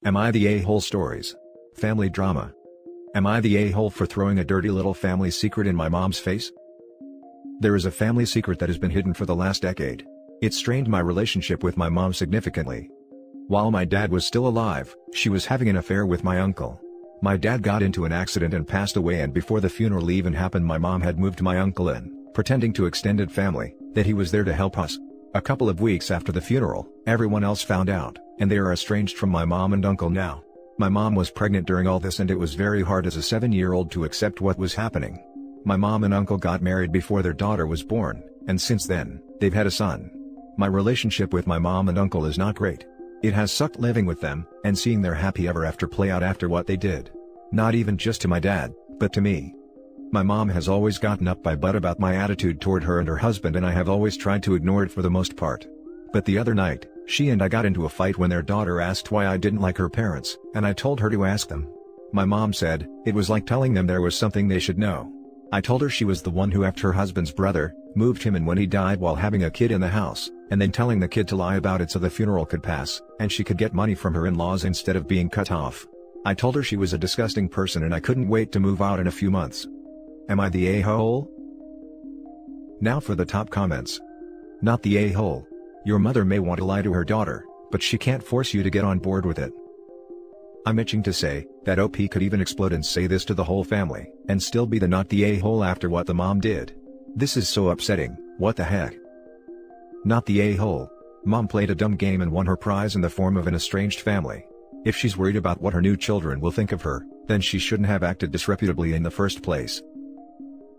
Am I the a-hole stories? Family drama. Am I the a-hole for throwing a dirty little family secret in my mom's face? There is a family secret that has been hidden for the last decade. It strained my relationship with my mom significantly. While my dad was still alive, she was having an affair with my uncle. My dad got into an accident and passed away, and before the funeral even happened my mom had moved my uncle in, pretending to extended family, that he was there to help us. A couple of weeks after the funeral, everyone else found out, and they are estranged from my mom and uncle now. My mom was pregnant during all this, and it was very hard as a 7-year-old to accept what was happening. My mom and uncle got married before their daughter was born, and since then, they've had a son. My relationship with my mom and uncle is not great. It has sucked living with them, and seeing their happy ever after play out after what they did. Not even just to my dad, but to me. My mom has always gotten up my butt about my attitude toward her and her husband, and I have always tried to ignore it for the most part. But the other night, she and I got into a fight when their daughter asked why I didn't like her parents, and I told her to ask them. My mom said, it was like telling them there was something they should know. I told her she was the one who effed her husband's brother, moved him in when he died while having a kid in the house, and then telling the kid to lie about it so the funeral could pass, and she could get money from her in-laws instead of being cut off. I told her she was a disgusting person and I couldn't wait to move out in a few months. Am I the a-hole? Now for the top comments. Not the a-hole. Your mother may want to lie to her daughter, but she can't force you to get on board with it. I'm itching to say that OP could even explode and say this to the whole family, and still be the not the a-hole after what the mom did. This is so upsetting, what the heck? Not the a-hole. Mom played a dumb game and won her prize in the form of an estranged family. If she's worried about what her new children will think of her, then she shouldn't have acted disreputably in the first place.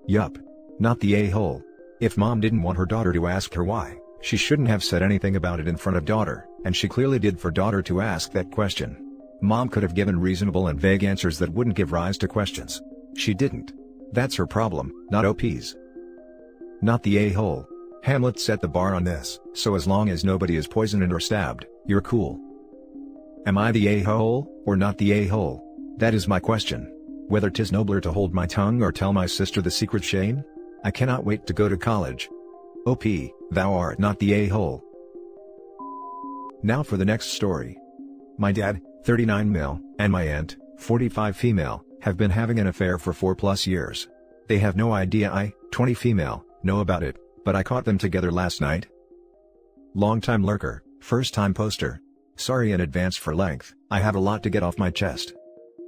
Yup. Not the a-hole. If mom didn't want her daughter to ask her why, she shouldn't have said anything about it in front of daughter, and she clearly did for daughter to ask that question. Mom could have given reasonable and vague answers that wouldn't give rise to questions. She didn't. That's her problem, not OP's. Not the a-hole. Hamlet set the bar on this, so as long as nobody is poisoned or stabbed, you're cool. Am I the a-hole, or not the a-hole? That is my question. Whether 'tis nobler to hold my tongue or tell my sister the secret shame? I cannot wait to go to college. OP, thou art not the a-hole. Now for the next story. My dad, 39 male, and my aunt, 45 female, have been having an affair for 4+ years. They have no idea I, 20 female, know about it, but I caught them together last night. Long-time lurker, first-time poster. Sorry in advance for length, I have a lot to get off my chest.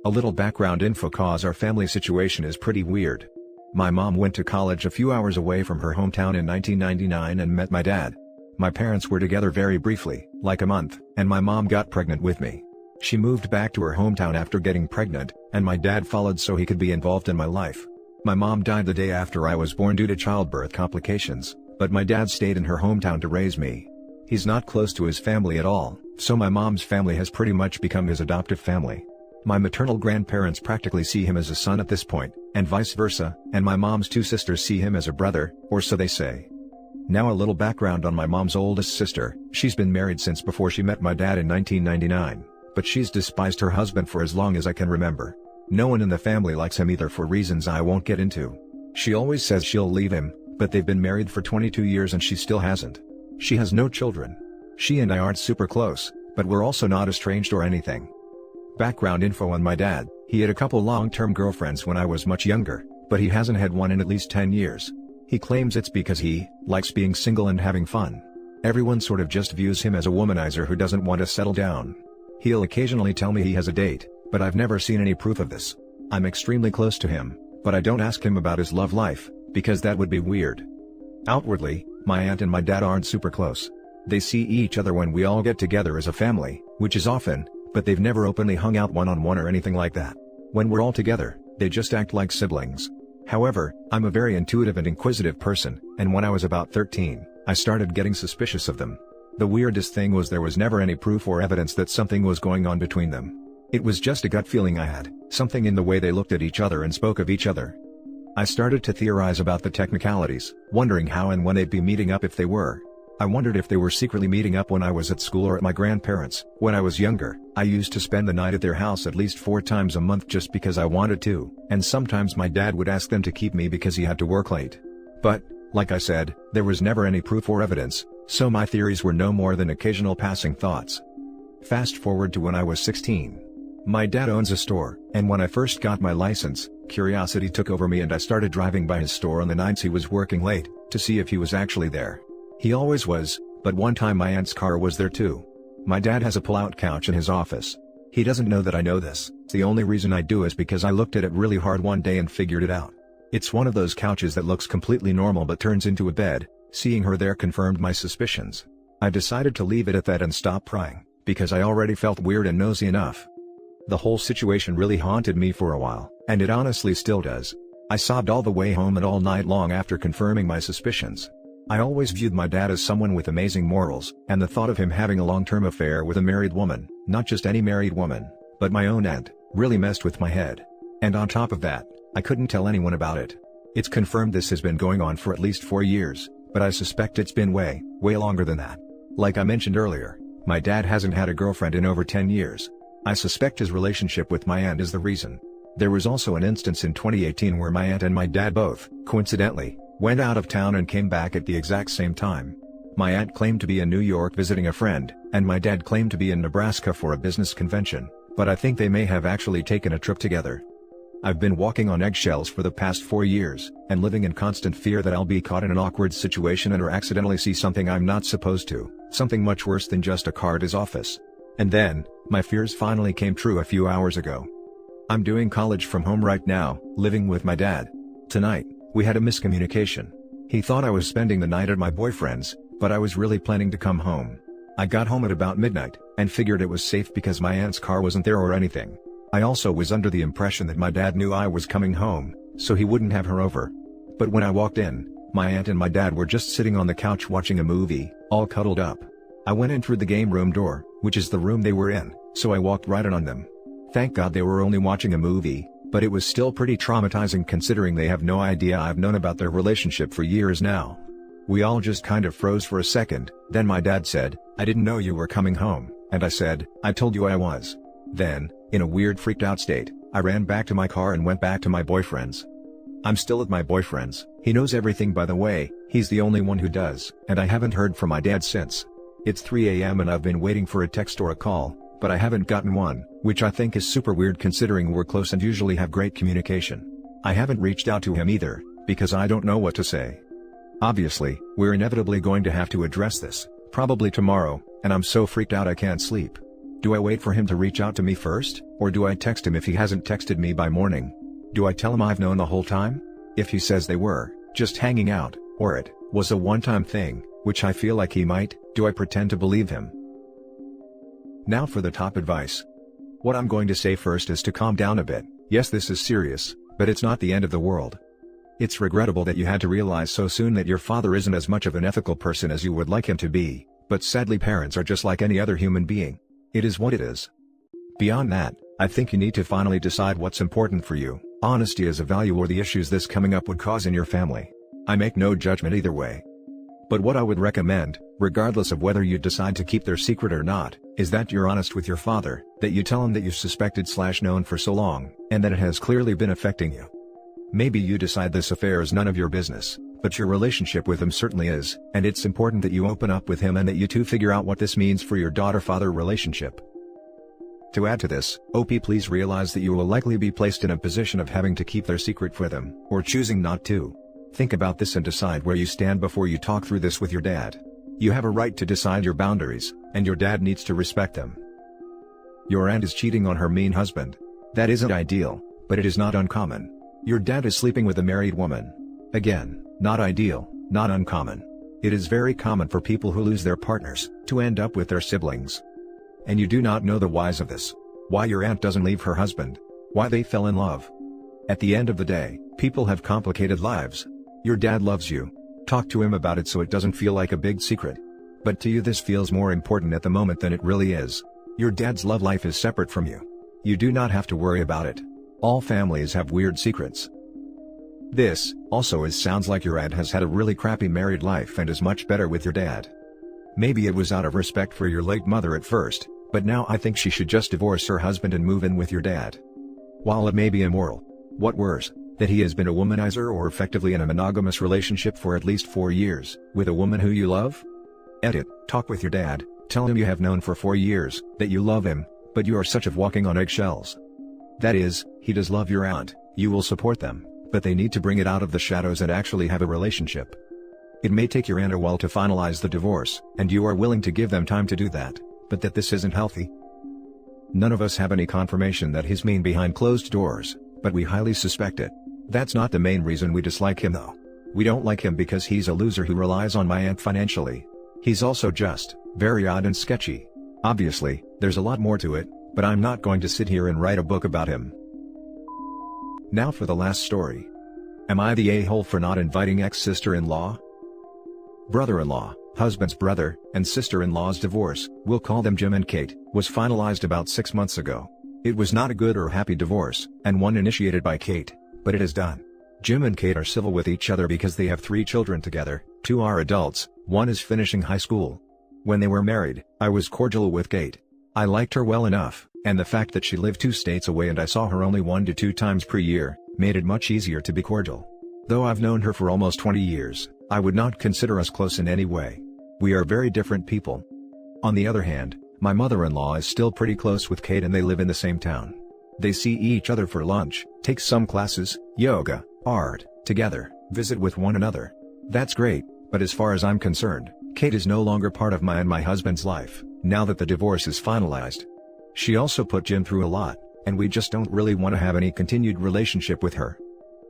A little background info, cause our family situation is pretty weird. My mom went to college a few hours away from her hometown in 1999 and met my dad. My parents were together very briefly, like a month, and my mom got pregnant with me. She moved back to her hometown after getting pregnant, and my dad followed so he could be involved in my life. My mom died the day after I was born due to childbirth complications, but my dad stayed in her hometown to raise me. He's not close to his family at all, so my mom's family has pretty much become his adoptive family. My maternal grandparents practically see him as a son at this point, and vice versa, and my mom's 2 sisters see him as a brother, or so they say. Now a little background on my mom's oldest sister. She's been married since before she met my dad in 1999, but she's despised her husband for as long as I can remember. No one in the family likes him either for reasons I won't get into. She always says she'll leave him, but they've been married for 22 years and she still hasn't. She has no children. She and I aren't super close, but we're also not estranged or anything. Background info on my dad. He had a couple long-term girlfriends when I was much younger, but he hasn't had one in at least 10 years. He claims it's because he likes being single and having fun. Everyone sort of just views him as a womanizer who doesn't want to settle down. He'll occasionally tell me he has a date, but I've never seen any proof of this. I'm extremely close to him, but I don't ask him about his love life, because that would be weird. Outwardly, my aunt and my dad aren't super close. They see each other when we all get together as a family, which is often, but they've never openly hung out one-on-one or anything like that. When we're all together, they just act like siblings. However, I'm a very intuitive and inquisitive person, and when I was about 13, I started getting suspicious of them. The weirdest thing was there was never any proof or evidence that something was going on between them. It was just a gut feeling I had, something in the way they looked at each other and spoke of each other. I started to theorize about the technicalities, wondering how and when they'd be meeting up if they were. I wondered if they were secretly meeting up when I was at school or at my grandparents'. When I was younger, I used to spend the night at their house at least 4 times a month just because I wanted to, and sometimes my dad would ask them to keep me because he had to work late. But, like I said, there was never any proof or evidence, so my theories were no more than occasional passing thoughts. Fast forward to when I was 16. My dad owns a store, and when I first got my license, curiosity took over me and I started driving by his store on the nights he was working late, to see if he was actually there. He always was, but one time my aunt's car was there too. My dad has a pull-out couch in his office. He doesn't know that I know this. The only reason I do is because I looked at it really hard one day and figured it out. It's one of those couches that looks completely normal but turns into a bed. Seeing her there confirmed my suspicions. I decided to leave it at that and stop prying, because I already felt weird and nosy enough. The whole situation really haunted me for a while, and it honestly still does. I sobbed all the way home and all night long after confirming my suspicions. I always viewed my dad as someone with amazing morals, and the thought of him having a long-term affair with a married woman, not just any married woman, but my own aunt, really messed with my head. And on top of that, I couldn't tell anyone about it. It's confirmed this has been going on for at least 4 years, but I suspect it's been way longer than that. Like I mentioned earlier, my dad hasn't had a girlfriend in over 10 years. I suspect his relationship with my aunt is the reason. There was also an instance in 2018 where my aunt and my dad both, coincidentally, went out of town and came back at the exact same time. My aunt claimed to be in New York visiting a friend, and my dad claimed to be in Nebraska for a business convention, but I think they may have actually taken a trip together. I've been walking on eggshells for the past 4 years, and living in constant fear that I'll be caught in an awkward situation and or accidentally see something I'm not supposed to, something much worse than just a car at his office. And then, my fears finally came true a few hours ago. I'm doing college from home right now, living with my dad. Tonight, we had a miscommunication. He thought I was spending the night at my boyfriend's, but I was really planning to come home. I got home at about midnight, and figured it was safe because my aunt's car wasn't there or anything. I also was under the impression that my dad knew I was coming home, so he wouldn't have her over. But when I walked in, my aunt and my dad were just sitting on the couch watching a movie, all cuddled up. I went in through the game room door, which is the room they were in, so I walked right in on them. Thank God they were only watching a movie, but it was still pretty traumatizing considering they have no idea I've known about their relationship for years now. We all just kind of froze for a second, then my dad said, "I didn't know you were coming home," and I said, "I told you I was." Then, in a weird freaked out state, I ran back to my car and went back to my boyfriend's. I'm still at my boyfriend's. He knows everything, by the way, he's the only one who does, and I haven't heard from my dad since. It's 3 a.m. and I've been waiting for a text or a call, but I haven't gotten one, which I think is super weird considering we're close and usually have great communication. I haven't reached out to him either, because I don't know what to say. Obviously, we're inevitably going to have to address this, probably tomorrow, and I'm so freaked out I can't sleep. Do I wait for him to reach out to me first, or do I text him if he hasn't texted me by morning? Do I tell him I've known the whole time? If he says they were just hanging out, or it was a one-time thing, which I feel like he might, do I pretend to believe him? Now for the top advice. What I'm going to say first is to calm down a bit. Yes, this is serious, but it's not the end of the world. It's regrettable that you had to realize so soon that your father isn't as much of an ethical person as you would like him to be, but sadly parents are just like any other human being. It is what it is. Beyond that, I think you need to finally decide what's important for you, honesty as a value or the issues this coming up would cause in your family. I make no judgment either way. But what I would recommend, regardless of whether you decide to keep their secret or not, is that you're honest with your father, that you tell him that you've suspected/known for so long, and that it has clearly been affecting you. Maybe you decide this affair is none of your business, but your relationship with him certainly is, and it's important that you open up with him and that you two figure out what this means for your daughter-father relationship. To add to this, please realize that you will likely be placed in a position of having to keep their secret for them, or choosing not to. Think about this and decide where you stand before you talk through this with your dad. You have a right to decide your boundaries, and your dad needs to respect them. Your aunt is cheating on her mean husband. That isn't ideal, but it is not uncommon. Your dad is sleeping with a married woman. Again, not ideal, not uncommon. It is very common for people who lose their partners to end up with their siblings. And you do not know the whys of this. Why your aunt doesn't leave her husband. Why they fell in love. At the end of the day, people have complicated lives. Your dad loves you. Talk to him about it so it doesn't feel like a big secret. But to you this feels more important at the moment than it really is. Your dad's love life is separate from you. You do not have to worry about it. All families have weird secrets. This, also sounds like your aunt has had a really crappy married life and is much better with your dad. Maybe it was out of respect for your late mother at first, but now I think she should just divorce her husband and move in with your dad. While it may be immoral, what worse, that he has been a womanizer or effectively in a monogamous relationship for at least 4 years, with a woman who you love? Edit, talk with your dad, Tell him you have known for 4 years, that you love him, but you are such of walking on eggshells. That is, he does love your aunt, you will support them, but they need to bring it out of the shadows and actually have a relationship. It may take your aunt a while to finalize the divorce, and you are willing to give them time to do that, but that this isn't healthy. None of us have any confirmation that he's mean behind closed doors, but we highly suspect it. That's not the main reason we dislike him though. We don't like him because he's a loser who relies on my aunt financially. He's also just very odd and sketchy. Obviously, there's a lot more to it, but I'm not going to sit here and write a book about him. Now for the last story. Am I the a-hole for not inviting ex-sister-in-law? Brother-in-law, husband's brother, and sister-in-law's divorce, we'll call them Jim and Kate, was finalized about 6 months ago. It was not a good or happy divorce, and one initiated by Kate, but it is done. Jim and Kate are civil with each other because they have 3 children together, 2 are adults, 1 is finishing high school. When they were married, I was cordial with Kate. I liked her well enough, and the fact that she lived 2 states away and I saw her only 1 to 2 times per year, made it much easier to be cordial. Though I've known her for almost 20 years, I would not consider us close in any way. We are very different people. On the other hand, my mother-in-law is still pretty close with Kate and they live in the same town. They see each other for lunch, take some classes, yoga, art, together, visit with one another. That's great, but as far as I'm concerned, Kate is no longer part of my and my husband's life, now that the divorce is finalized. She also put Jim through a lot, and we just don't really want to have any continued relationship with her.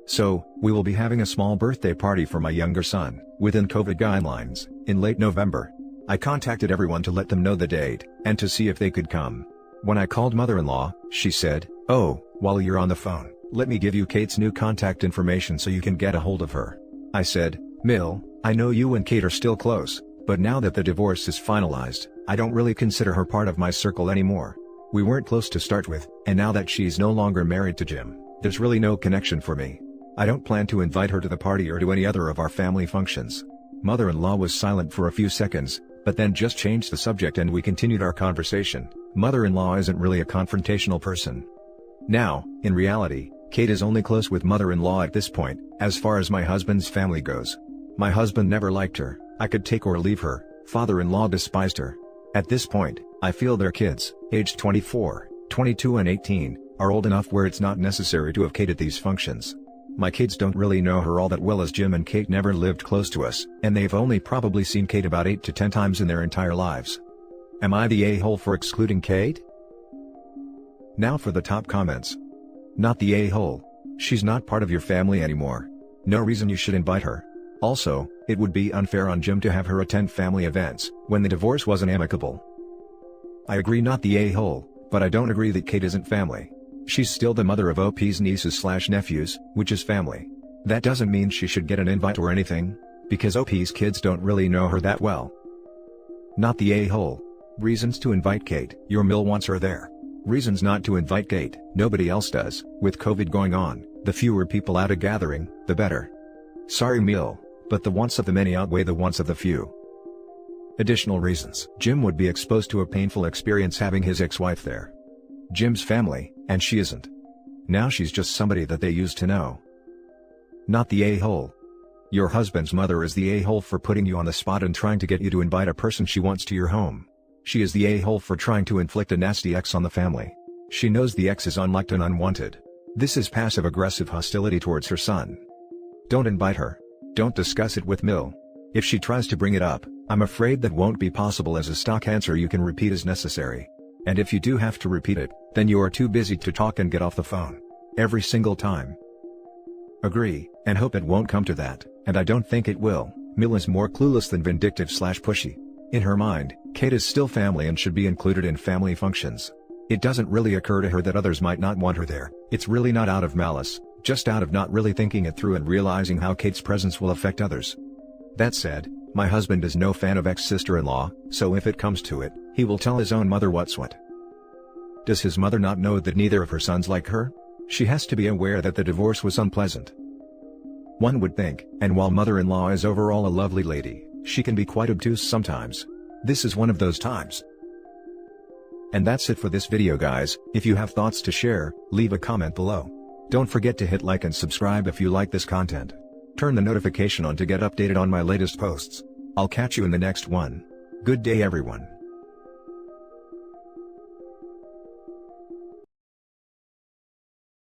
So, we will be having a small birthday party for my younger son, within COVID guidelines, in late November. I contacted everyone to let them know the date, and to see if they could come. When I called mother-in-law, she said, "Oh, while you're on the phone, let me give you Kate's new contact information so you can get a hold of her." I said, "Mill, I know you and Kate are still close, but now that the divorce is finalized, I don't really consider her part of my circle anymore. We weren't close to start with, and now that she's no longer married to Jim, there's really no connection for me. I don't plan to invite her to the party or to any other of our family functions." Mother-in-law was silent for a few seconds, but then just changed the subject and we continued our conversation. Mother-in-law isn't really a confrontational person. Now, in reality, Kate is only close with mother-in-law at this point, as far as my husband's family goes. My husband never liked her, I could take or leave her, father-in-law despised her. At this point, I feel their kids, aged 24, 22 and 18, are old enough where it's not necessary to have Kate at these functions. My kids don't really know her all that well as Jim and Kate never lived close to us, and they've only probably seen Kate about 8 to 10 times in their entire lives. Am I the a-hole for excluding Kate? Now for the top comments. Not the a-hole. She's not part of your family anymore. No reason you should invite her. Also, it would be unfair on Jim to have her attend family events, when the divorce wasn't amicable. I agree not the a-hole, but I don't agree that Kate isn't family. She's still the mother of OP's nieces/nephews, which is family. That doesn't mean she should get an invite or anything, because OP's kids don't really know her that well. Not the a-hole. Reasons to invite Kate, your mill wants her there. Reasons not to invite Kate, nobody else does. With COVID going on, the fewer people at a gathering, the better. Sorry mill, but the wants of the many outweigh the wants of the few. Additional reasons. Jim would be exposed to a painful experience having his ex-wife there. Jim's family, and she isn't. Now she's just somebody that they used to know. Not the a-hole. Your husband's mother is the a-hole for putting you on the spot and trying to get you to invite a person she wants to your home. She is the a-hole for trying to inflict a nasty ex on the family. She knows the ex is unliked and unwanted. This is passive-aggressive hostility towards her son. Don't invite her. Don't discuss it with Mill. If she tries to bring it up, I'm afraid that won't be possible as a stock answer you can repeat as necessary. And if you do have to repeat it, then you are too busy to talk and get off the phone. Every single time. Agree, and hope it won't come to that, and I don't think it will. Mill is more clueless than vindictive/pushy. In her mind, Kate is still family and should be included in family functions. It doesn't really occur to her that others might not want her there. It's really not out of malice, just out of not really thinking it through and realizing how Kate's presence will affect others. That said, my husband is no fan of ex-sister-in-law, so if it comes to it, he will tell his own mother what's what. Does his mother not know that neither of her sons like her? She has to be aware that the divorce was unpleasant. One would think, and while mother-in-law is overall a lovely lady, she can be quite obtuse sometimes. This is one of those times. And that's it for this video guys. If you have thoughts to share, leave a comment below. Don't forget to hit like and subscribe if you like this content. Turn the notification on to get updated on my latest posts. I'll catch you in the next one. Good day everyone.